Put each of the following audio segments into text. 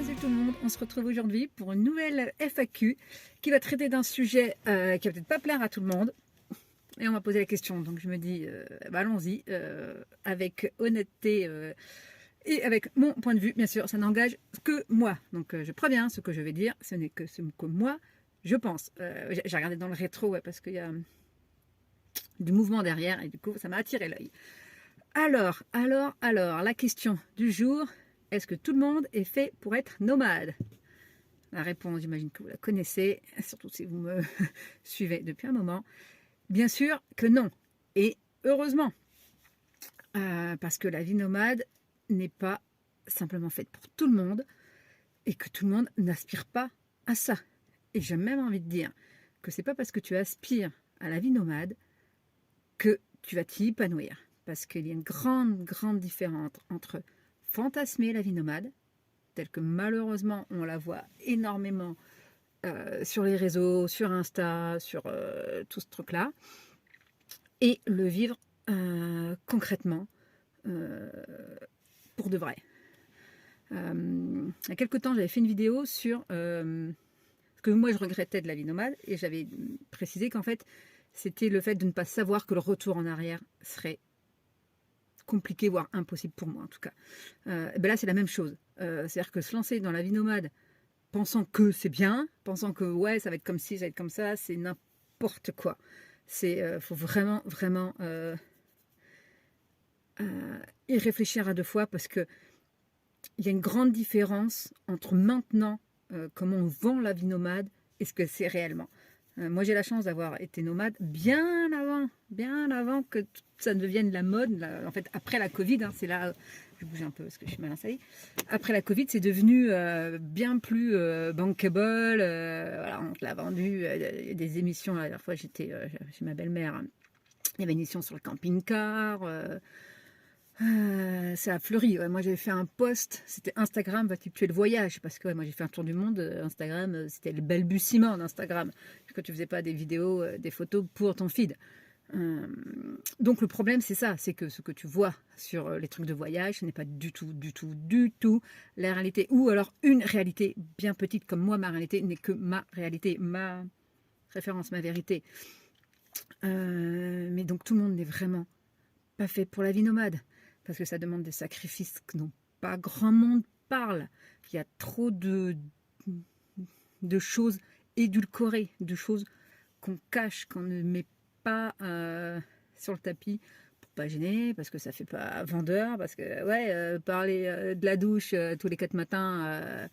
Salut tout le monde, on se retrouve aujourd'hui pour une nouvelle FAQ qui va traiter d'un sujet qui va peut-être pas plaire à tout le monde. Et on m'a posé la question, donc je me dis, bah allons-y, avec honnêteté et avec mon point de vue, bien sûr, ça n'engage que moi. Donc je préviens, ce que je vais dire, ce n'est que ce que moi je pense. J'ai regardé dans le rétro parce qu'il y a du mouvement derrière et du coup ça m'a attiré l'œil. Alors, la question du jour, est-ce que tout le monde est fait pour être nomade? La réponse, j'imagine que vous la connaissez, surtout si vous me suivez depuis un moment. Bien sûr que non. Et heureusement, parce que la vie nomade n'est pas simplement faite pour tout le monde et que tout le monde n'aspire pas à ça. Et j'ai même envie de dire que c'est pas parce que tu aspires à la vie nomade que tu vas t'y épanouir. Parce qu'il y a une grande différence entre fantasmer la vie nomade, telle que malheureusement on la voit énormément sur les réseaux, sur Insta, sur tout ce truc-là, et le vivre concrètement pour de vrai. Il y a quelques temps, j'avais fait une vidéo sur ce que moi je regrettais de la vie nomade, et j'avais précisé qu'en fait, c'était le fait de ne pas savoir que le retour en arrière serait compliqué, voire impossible pour moi en tout cas. Ben là, c'est la même chose. C'est-à-dire que se lancer dans la vie nomade pensant que c'est bien, pensant que ouais, ça va être comme ci, ça va être comme ça, c'est n'importe quoi. C'est faut vraiment y réfléchir à deux fois parce que il y a une grande différence entre maintenant comment on vend la vie nomade et ce que c'est réellement. Moi, j'ai la chance d'avoir été nomade bien avant que ça ne devienne la mode. Là, en fait, après la Covid, hein, c'est là, je bouge un peu parce que je suis mal installée. Après la Covid, c'est devenu bien plus bankable. Voilà, on te l'a vendu. Il y a des émissions. La dernière fois, j'étais chez ma belle-mère. Hein. Il y avait une émission sur le camping-car. Ça a fleuri. Ouais, moi, j'avais fait un post. C'était Instagram va-t-il tuer le voyage? Parce que ouais, moi, j'ai fait un tour du monde. Instagram, c'était le balbutiement d'Instagram. Quand tu faisais pas des vidéos, des photos pour ton feed. Donc, le problème, c'est ça. C'est que ce que tu vois sur les trucs de voyage, ce n'est pas du tout la réalité. Ou alors une réalité bien petite, comme moi, ma réalité n'est que ma réalité, ma référence, ma vérité. Mais donc, tout le monde n'est vraiment pas fait pour la vie nomade. Parce que ça demande des sacrifices dont pas grand monde parle. Il y a trop de choses édulcorées, de choses qu'on cache, qu'on ne met pas sur le tapis pour pas gêner, parce que ça fait pas vendeur, parce que ouais, parler de la douche tous les 4 matins,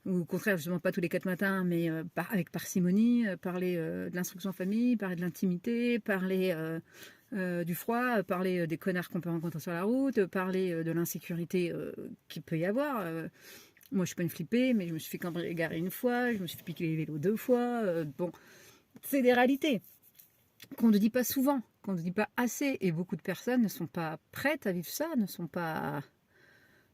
ou au contraire justement pas tous les 4 matins, mais avec parcimonie, parler de l'instruction en famille, parler de l'intimité, parler du froid, parler des connards qu'on peut rencontrer sur la route, parler de l'insécurité qu'il peut y avoir. Moi, je suis pas une flippée, mais je me suis fait cambrioler égarer une fois, je me suis fait piquer les vélos 2 fois. Bon, c'est des réalités qu'on ne dit pas souvent, qu'on ne dit pas assez, et beaucoup de personnes ne sont pas prêtes à vivre ça, ne sont pas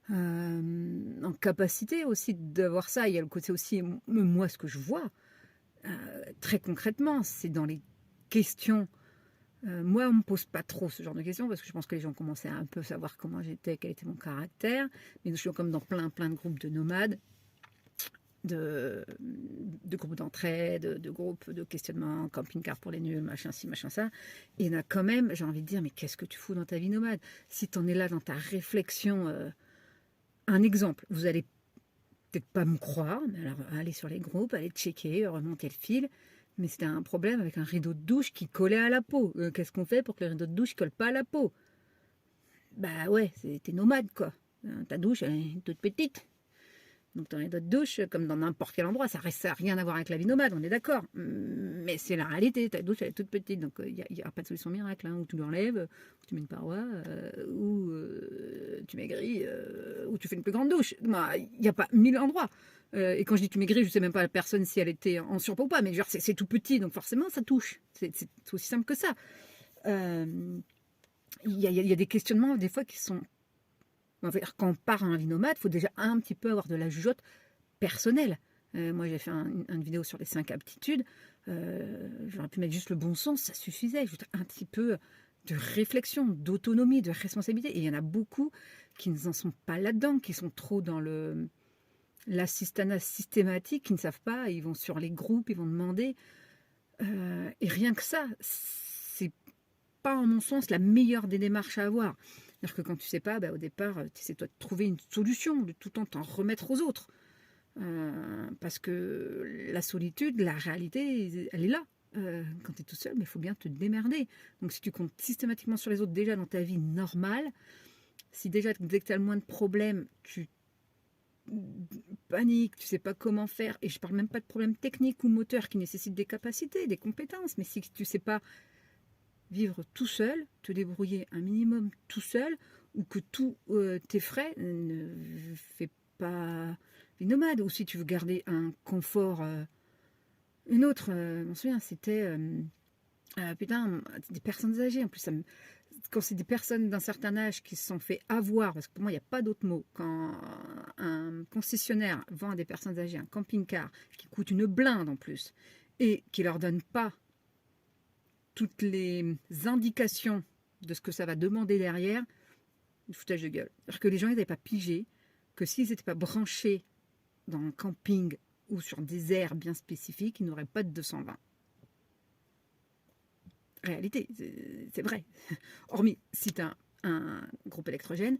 en capacité aussi d'avoir ça. Il y a le côté aussi, moi, ce que je vois, très concrètement, c'est dans les questions. Moi, on me pose pas trop ce genre de questions parce que je pense que les gens commençaient à un peu savoir comment j'étais, quel était mon caractère. Mais je suis comme dans plein de groupes de nomades, de groupes d'entraide, de groupes de questionnement, camping-car pour les nuls, machin ci, machin ça. Et il y en a quand même, j'ai envie de dire, mais qu'est-ce que tu fous dans ta vie nomade? Si tu en es là dans ta réflexion, un exemple, vous allez peut-être pas me croire, mais alors allez sur les groupes, allez checker, remonter le fil. Mais c'était un problème avec un rideau de douche qui collait à la peau. Qu'est-ce qu'on fait pour que le rideau de douche ne colle pas à la peau? Bah ouais, t'es nomade quoi. Ta douche elle est toute petite. Donc ton rideau de douche, comme dans n'importe quel endroit, ça n'a rien à voir avec la vie nomade, on est d'accord. Mais c'est la réalité, ta douche elle est toute petite. Donc il n'y a pas de solution miracle. Hein, où tu l'enlèves, ou tu mets une paroi, ou tu maigris, ou tu fais une plus grande douche. Bah, il n'y a pas 1000 endroits. Et quand je dis tu maigris, je ne sais même pas la personne si elle était en surpoids ou pas, mais genre c'est tout petit, donc forcément ça touche. C'est aussi simple que ça. Il y a des questionnements des fois qui sont... Quand on part en vie nomade, il faut déjà un petit peu avoir de la jugeote personnelle. Moi j'ai fait une vidéo sur les 5 aptitudes. J'aurais pu mettre juste le bon sens, ça suffisait. Juste un petit peu de réflexion, d'autonomie, de responsabilité. Et il y en a beaucoup qui ne en sont pas là-dedans, qui sont trop dans le l'assistanat systématique, ils ne savent pas, ils vont sur les groupes, ils vont demander. Et rien que ça, c'est pas, en mon sens, la meilleure des démarches à avoir. C'est-à-dire que quand tu sais pas, au départ, tu essaies toi de trouver une solution, de tout le temps t'en remettre aux autres. Parce que la solitude, la réalité, elle est là. Quand tu es tout seul, mais il faut bien te démerder. Donc si tu comptes systématiquement sur les autres déjà dans ta vie normale, si déjà dès que tu as le moins de problèmes, tu paniques, tu sais pas comment faire, et je parle même pas de problèmes techniques ou moteurs qui nécessitent des capacités, des compétences, mais si tu sais pas vivre tout seul, te débrouiller un minimum tout seul, ou que tous tes frais ne fait pas vie nomade, ou si tu veux garder un confort. Une autre, je m'en souviens, c'était putain, des personnes âgées. En plus, quand c'est des personnes d'un certain âge qui se sont fait avoir, parce que pour moi, il n'y a pas d'autre mot, quand un concessionnaire vend à des personnes âgées un camping-car qui coûte une blinde en plus, et qui leur donne pas toutes les indications de ce que ça va demander derrière, du foutage de gueule. C'est-à-dire que les gens n'avaient pas pigé que s'ils n'étaient pas branchés dans un camping ou sur des aires bien spécifiques, ils n'auraient pas de 220. Réalité, c'est vrai. Hormis si tu as un groupe électrogène,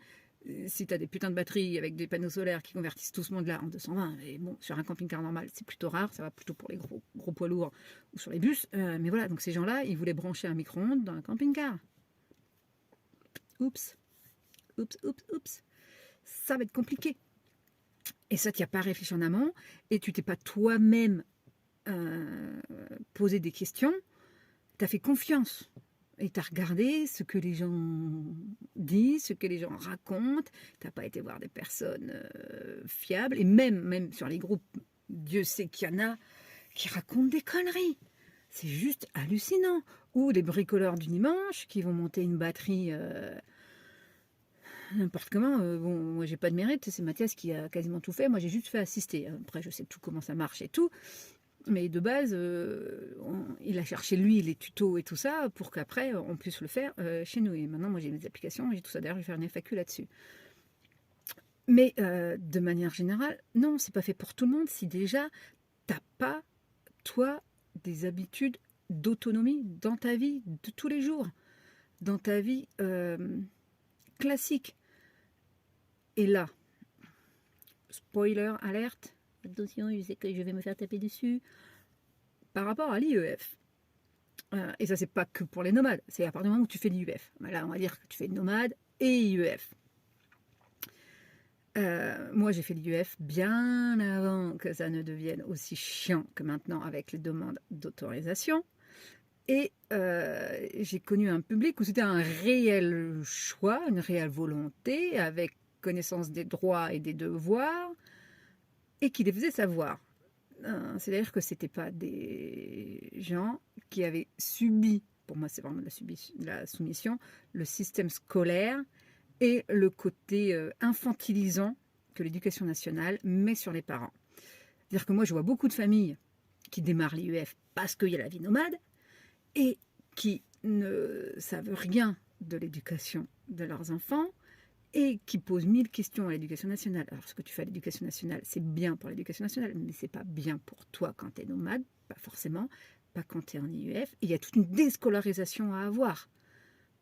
si tu as des putains de batteries avec des panneaux solaires qui convertissent tout ce monde-là en 220, et bon, sur un camping-car normal, c'est plutôt rare, ça va plutôt pour les gros poids lourds ou sur les bus. Mais voilà, donc ces gens-là, ils voulaient brancher un micro-ondes dans un camping-car. Oups, oups, oups, oups. Ça va être compliqué. Et ça, tu n'y as pas réfléchi en amont, et tu t'es pas toi-même posé des questions, tu as fait confiance. Et tu as regardé ce que les gens disent, ce que les gens racontent. Tu n'as pas été voir des personnes fiables. Et même sur les groupes, Dieu sait qu'il y en a qui racontent des conneries. C'est juste hallucinant. Ou des bricoleurs du dimanche qui vont monter une batterie n'importe comment. Bon, moi, j'ai pas de mérite. C'est Mathias qui a quasiment tout fait. Moi, j'ai juste fait assister. Après, je sais tout comment ça marche et tout. Mais de base, il a cherché lui les tutos et tout ça pour qu'après on puisse le faire chez nous. Et maintenant, moi j'ai mes applications, j'ai tout ça. D'ailleurs, je vais faire une FAQ là-dessus. Mais de manière générale, non, c'est pas fait pour tout le monde si déjà t'as pas, toi, des habitudes d'autonomie dans ta vie de tous les jours, dans ta vie classique. Et là, spoiler alerte, attention, je sais que je vais me faire taper dessus, par rapport à l'IEF. Et ça, c'est pas que pour les nomades, c'est à partir du moment où tu fais l'IEF. Là, on va dire que tu fais nomade et IEF. Moi, j'ai fait l'IEF bien avant que ça ne devienne aussi chiant que maintenant avec les demandes d'autorisation. Et j'ai connu un public où c'était un réel choix, une réelle volonté, avec connaissance des droits et des devoirs, et qui les faisait savoir. C'est-à-dire que c'était pas des gens qui avaient subi, pour moi c'est vraiment de la soumission, le système scolaire et le côté infantilisant que l'éducation nationale met sur les parents. C'est-à-dire que moi je vois beaucoup de familles qui démarrent l'IEF parce qu'il y a la vie nomade et qui ne savent rien de l'éducation de leurs enfants et qui posent 1000 questions à l'éducation nationale. Alors, ce que tu fais à l'éducation nationale, c'est bien pour l'éducation nationale, mais c'est pas bien pour toi quand tu es nomade, pas forcément, pas quand tu es en IEF. Et il y a toute une déscolarisation à avoir.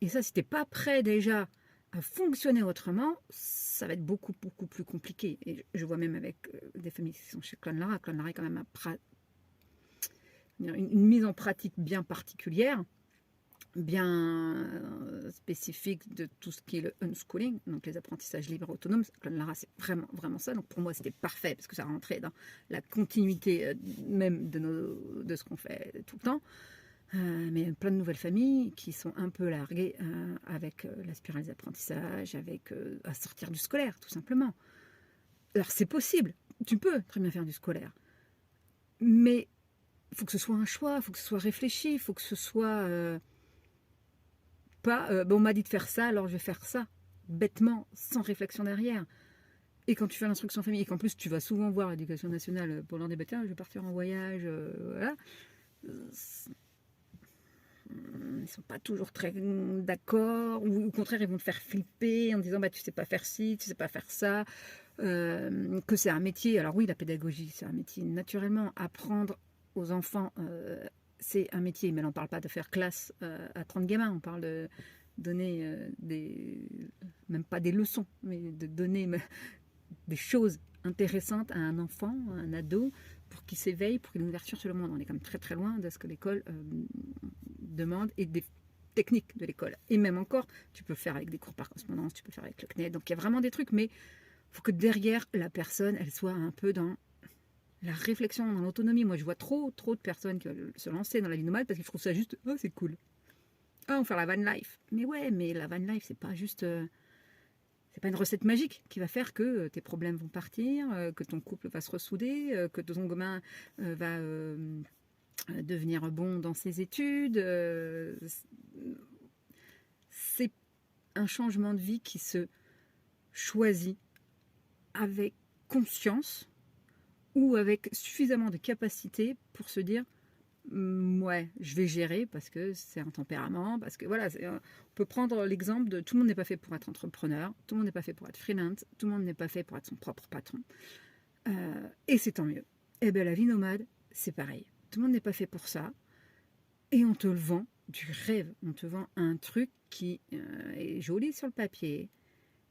Et ça, si tu n'es pas prêt déjà à fonctionner autrement, ça va être beaucoup, beaucoup plus compliqué. Et je vois même avec des familles qui sont chez Clan Lara. Clan Lara est quand même une mise en pratique bien particulière, bien spécifique de tout ce qui est le unschooling, donc les apprentissages libres et autonomes. Clan Lara, c'est vraiment, vraiment ça. Donc pour moi, c'était parfait parce que ça rentrait dans la continuité même de ce qu'on fait tout le temps. Mais il y a plein de nouvelles familles qui sont un peu larguées avec la spirale des apprentissages, avec à sortir du scolaire, tout simplement. Alors c'est possible, tu peux très bien faire du scolaire, mais il faut que ce soit un choix, il faut que ce soit réfléchi, il faut que ce soit pas bon, on m'a dit de faire ça, alors je vais faire ça, bêtement, sans réflexion derrière. Et quand tu fais l'instruction famille, et qu'en plus tu vas souvent voir l'éducation nationale pour leur débattre, je vais partir en voyage, voilà. Ils sont pas toujours très d'accord, ou au contraire ils vont te faire flipper en disant bah tu sais pas faire ci, tu sais pas faire ça, que c'est un métier. Alors oui, la pédagogie, c'est un métier. Naturellement, apprendre aux enfants, c'est un métier, mais on ne parle pas de faire classe à 30 gamins, on parle de donner même pas des leçons, mais de donner des choses intéressantes à un enfant, à un ado, pour qu'il s'éveille, pour qu'il ait une ouverture sur le monde. On est quand même très très loin de ce que l'école demande et des techniques de l'école. Et même encore, tu peux le faire avec des cours par correspondance, tu peux le faire avec le CNED, donc il y a vraiment des trucs, mais il faut que derrière la personne, elle soit un peu dans la réflexion, dans l'autonomie. Moi, je vois trop de personnes qui veulent se lancer dans la vie nomade parce qu'ils trouvent ça juste, oh, c'est cool. Ah, on va faire la van life. Mais ouais, mais la van life, c'est pas juste... c'est pas une recette magique qui va faire que tes problèmes vont partir, que ton couple va se ressouder, que ton gamin va devenir bon dans ses études. C'est un changement de vie qui se choisit avec conscience ou avec suffisamment de capacité pour se dire ouais, je vais gérer parce que c'est un tempérament, parce que voilà, on peut prendre l'exemple de tout le monde n'est pas fait pour être entrepreneur, tout le monde n'est pas fait pour être freelance, tout le monde n'est pas fait pour être son propre patron. Et c'est tant mieux. Et bien la vie nomade, c'est pareil. Tout le monde n'est pas fait pour ça. Et on te le vend du rêve. On te vend un truc qui est joli sur le papier,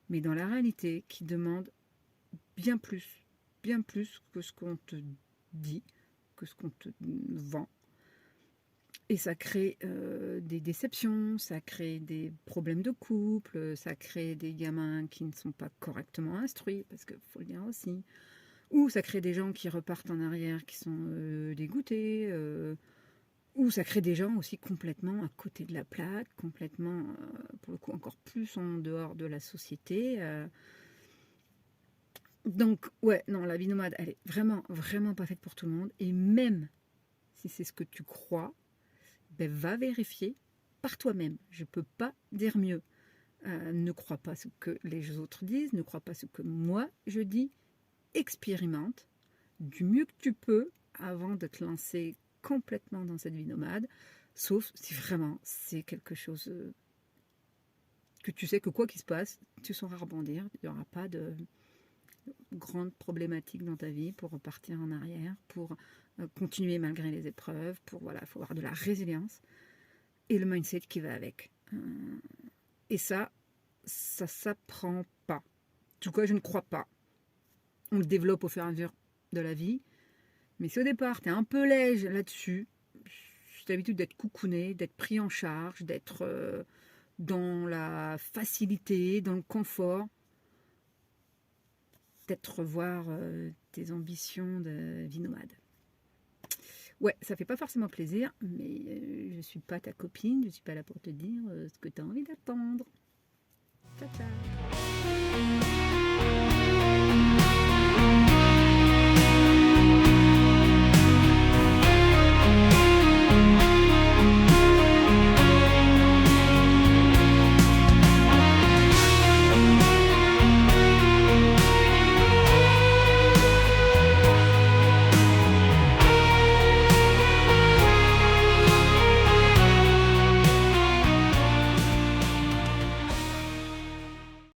mais dans la réalité, qui demande bien plus que ce qu'on te dit, que ce qu'on te vend. Et ça crée des déceptions, ça crée des problèmes de couple, ça crée des gamins qui ne sont pas correctement instruits, parce qu'il faut le dire aussi. Ou ça crée des gens qui repartent en arrière, qui sont dégoûtés. Ou ça crée des gens aussi complètement à côté de la plaque, complètement, pour le coup, encore plus en dehors de la société. Donc, ouais, non, la vie nomade, elle est vraiment, vraiment pas faite pour tout le monde. Et même si c'est ce que tu crois, ben, va vérifier par toi-même. Je ne peux pas dire mieux. Ne crois pas ce que les autres disent, ne crois pas ce que moi je dis. Expérimente du mieux que tu peux avant de te lancer complètement dans cette vie nomade, sauf si vraiment c'est quelque chose que tu sais que quoi qu'il se passe, tu sauras rebondir. Il n'y aura pas de grandes problématiques dans ta vie pour repartir en arrière, pour continuer malgré les épreuves, pour voilà, il faut avoir de la résilience et le mindset qui va avec. Et ça s'apprend pas. En tout cas, je ne crois pas. On le développe au fur et à mesure de la vie. Mais si au départ, tu es un peu léger là-dessus, si tu as l'habitude d'être coucouné, d'être pris en charge, d'être dans la facilité, dans le confort, peut-être revoir tes ambitions de vie nomade. Ouais, ça fait pas forcément plaisir, mais je suis pas ta copine, je suis pas là pour te dire ce que tu as envie d'attendre. Ciao, ciao.